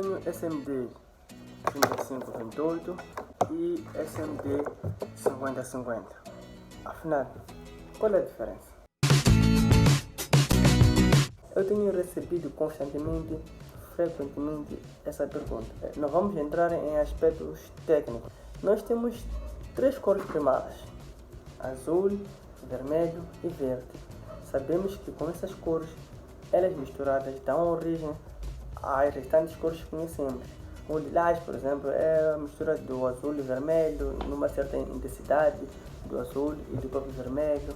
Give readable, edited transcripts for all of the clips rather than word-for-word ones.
Tenho SMD 3528 e SMD 5050. Afinal, qual é a diferença? Eu tenho recebido constantemente, frequentemente, essa pergunta. Não vamos entrar em aspectos técnicos. Nós temos três cores primárias: azul, vermelho e verde. Sabemos que com essas cores, elas misturadas dão origem às restantes cores que conhecemos. O lilás, por exemplo, é a mistura do azul e vermelho numa certa intensidade do azul e do próprio vermelho.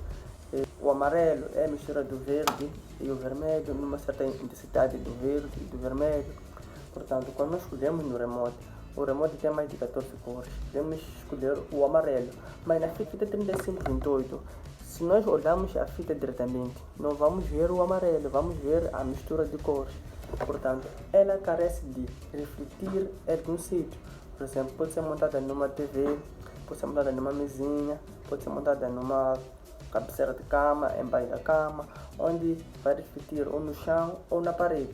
O amarelo é a mistura do verde e o vermelho numa certa intensidade do verde e do vermelho. Portanto, quando nós escolhemos no remote, o remote tem mais de 14 cores, devemos escolher o amarelo. Mas na fita 3528, se nós olharmos a fita diretamente, não vamos ver o amarelo, vamos ver a mistura de cores. Portanto, ela carece de refletir em algum sítio. Por exemplo, pode ser montada numa TV, pode ser montada numa mesinha, pode ser montada numa cabeceira de cama, embaixo da cama, onde vai refletir ou no chão ou na parede.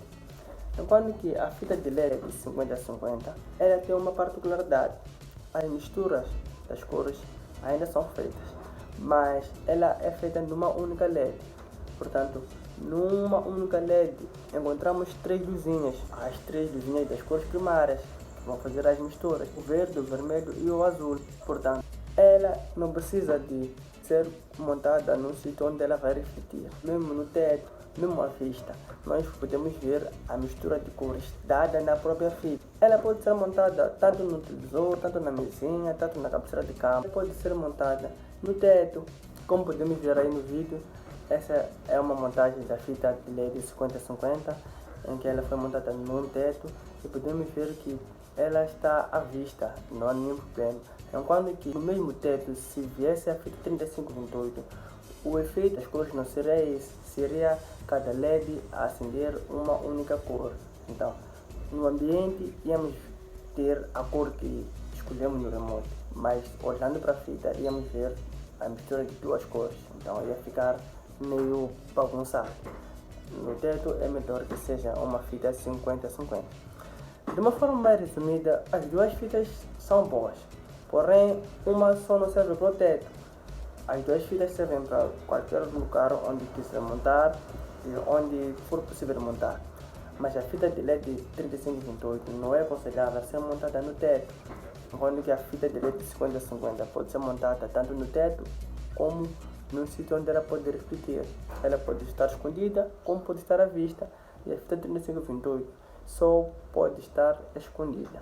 Enquanto que a fita de LED 5050, ela tem uma particularidade: as misturas das cores ainda são feitas, mas ela é feita numa única LED. Portanto, numa única LED encontramos três luzinhas, as três luzinhas das cores primárias, que vão fazer as misturas: o verde, o vermelho e o azul. Portanto, ela não precisa de ser montada num sítio onde ela vai refletir. Mesmo no teto, mesmo à vista, nós podemos ver a mistura de cores dada na própria fita. Ela pode ser montada tanto no televisor, tanto na mesinha, tanto na cabeceira de cama. Pode ser montada no teto, como podemos ver aí no vídeo. Essa é uma montagem da fita de LED 5050, em que ela foi montada num teto, e podemos ver que ela está à vista, não há nenhum problema. Enquanto que no mesmo teto, se viesse a fita 3528, o efeito das cores não seria esse, seria cada LED a acender uma única cor. Então, no ambiente íamos ter a cor que escolhemos no remote, mas olhando para a fita íamos ver a mistura de duas cores, então ia ficar meio bagunçado. No teto é melhor que seja uma fita 50-50. De uma forma mais resumida, as duas fitas são boas, porém uma só não serve para o teto. As duas fitas servem para qualquer lugar onde quiser montar e onde for possível montar. Mas a fita de LED 3528 não é aconselhável ser montada no teto, enquanto que a fita de LED 50-50 pode ser montada tanto no teto como num sítio onde ela pode refletir. Ela pode estar escondida como pode estar à vista, e a fita 3528 só pode estar escondida.